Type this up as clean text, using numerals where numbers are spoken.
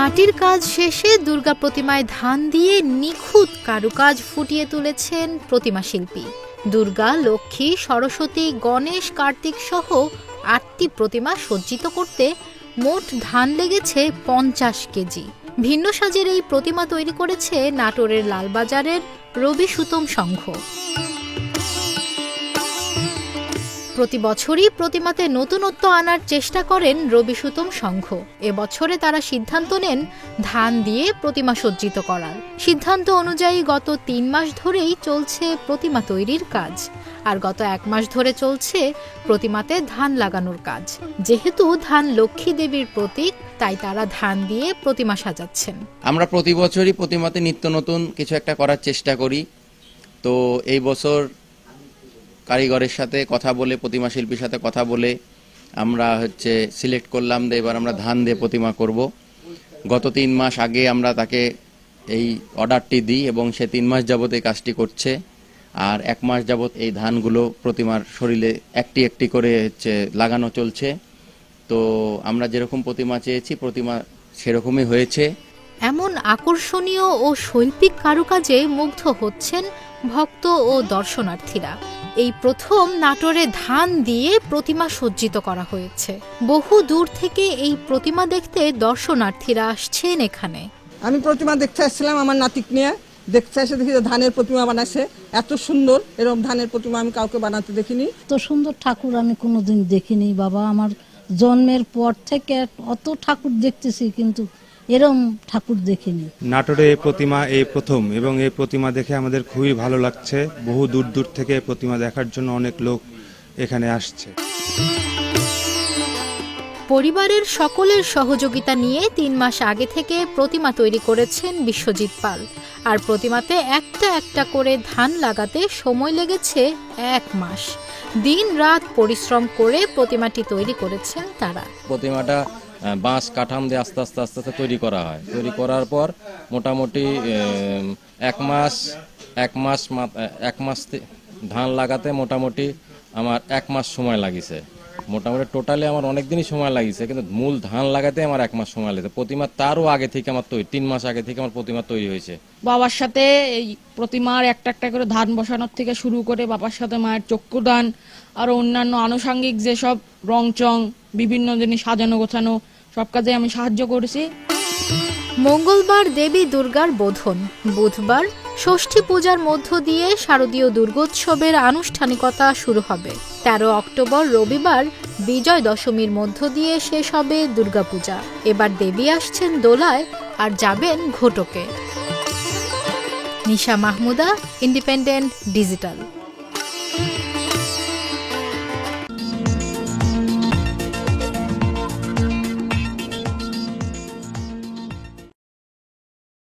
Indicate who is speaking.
Speaker 1: মাটির কাজ শেষে দুর্গা প্রতিমায় ধান দিয়ে নিখুঁত কারুকাজ ফুটিয়ে তুলেছেন প্রতিমা শিল্পী। দুর্গা, লক্ষ্মী, সরস্বতী, গণেশ, কার্তিক সহ ৮টি প্রতিমা সজ্জিত করতে মোট ধান লেগেছে ৫০ কেজি। ভিন্ন সাজের এই প্রতিমা তৈরি করেছে নাটোরের লালবাজারের রবি সুতম সংঘ। প্রতি বছরই প্রতিমাতে নতুনত্ব আনার চেষ্টা করেন রবি সুতম সংঘ। এবছরে তারা সিদ্ধান্ত নেন ধান দিয়ে প্রতিমা সজ্জিত করার। সিদ্ধান্ত অনুযায়ী গত ৩ মাস ধরেই চলছে প্রতিমা তৈরির কাজ, আর গত ১ মাস ধরে চলছে প্রতিমাতে ধান লাগানোর কাজ। যেহেতু ধান লক্ষ্মী দেবীর প্রতীক, তাই তারা ধান দিয়ে প্রতিমা সাজাচ্ছেন।
Speaker 2: আমরা প্রতি বছরই প্রতিমাতে নিত্য নতুন কিছু একটা করার চেষ্টা করি। তো এই বছর কারিগরের সাথে কথা বলে, প্রতিমা শিল্পীর সাথে কথা বলে আমরা সিলেক্ট করলাম যে এবার আমরা ধান দিয়ে প্রতিমা করব। গত ৩ মাস আগে আমরা তাকে এই অর্ডারটি দিই এবং সে ৩ মাস যাবত এই কাজটি করছে। আর ১ মাস যাবত এই ধানগুলো প্রতিমার শরীরে একটি একটি করে লাগানো চলছে। তো আমরা যেরকম প্রতিমা চেয়েছি প্রতিমা সেরকমই হয়েছে।
Speaker 1: এমন আকর্ষণীয় ও শৈল্পিক কারুকাজে মুগ্ধ হচ্ছেন ভক্ত ও দর্শনার্থীরা। এই প্রথম নাটোরে ধান দিয়ে প্রতিমা সজ্জিত করা হয়েছে। বহু দূর থেকে এই প্রতিমা দেখতে দর্শনার্থীরা আসছেন এখানে।
Speaker 3: আমি প্রতিমা দেখতে আসছিলাম আমার নাতিক নিয়ে, দেখতে এসে দেখি ধানের প্রতিমা বানাচ্ছে। এত সুন্দর, এরকম ধানের প্রতিমা আমি কাউকে বানাতে দেখিনি।
Speaker 4: তো সুন্দর ঠাকুর আমি কোনোদিন দেখিনি বাবা। আমার জন্মের পর থেকে অত ঠাকুর দেখতেছি, কিন্তু এরকম ঠাকুর দেখিনি।
Speaker 5: নাটোরে এই প্রতিমা এই প্রথম, এবং এই প্রতিমা দেখে আমাদের খুবই ভালো লাগছে। বহু দূর দূর থেকে প্রতিমা দেখার জন্য অনেক লোক এখানে আসছে।
Speaker 1: পরিবারের সকলের সহযোগিতা নিয়ে ৩ মাস আগে থেকে প্রতিমা তৈরি করেছেন বিশ্বজিৎ পাল। আর প্রতিমাতে একটা একটা করে ধান লাগাতে সময় লেগেছে ১ মাস। দিন রাত পরিশ্রম করে প্রতিমাটি তৈরি করেছেন তারা।
Speaker 6: প্রতিমাটা বাঁশ কাঠাম দিয়ে আস্তে আস্তে আস্তে আস্তে তৈরি করা হয়। তৈরি করার পর মোটামুটি ১ মাস ধান লাগাতে মোটামুটি আমার ১ মাস সময় লাগিছে। মোটামুটি টোটালি আমার অনেক দিনই সময় লাগিছে, কিন্তু মূল ধান লাগাতে আমার ১ মাস সময় লেগেছে। প্রতিমা তারও আগে থেকে আমার ৩ মাস আগে থেকে আমার প্রতিমা তৈরি হয়েছে।
Speaker 7: বাবার সাথে এই প্রতিমার একটা একটা করে ধান বসানোর থেকে শুরু করে বাবার সাথে মায়ের চক্ষুদান আর অন্যান্য আনুষঙ্গিক যেসব রংচং বিভিন্ন জিনিস সাজানো গোছানো সব কাজে আমি সাহায্য করেছি।
Speaker 1: মঙ্গলবার দেবী দুর্গার বোধন, বুধবার ষষ্ঠী পূজার মধ্য দিয়ে শারদীয় দুর্গোৎসবের আনুষ্ঠানিকতা শুরু হবে। ১৩ অক্টোবর রবিবার বিজয় দশমীর মধ্য দিয়ে শেষ হবে দুর্গাপূজা। এবার দেবী আসছেন দোলায় আর যাবেন ঘটকে। নিশা মাহমুদা, ইন্ডিপেন্ডেন্ট ডিজিটাল।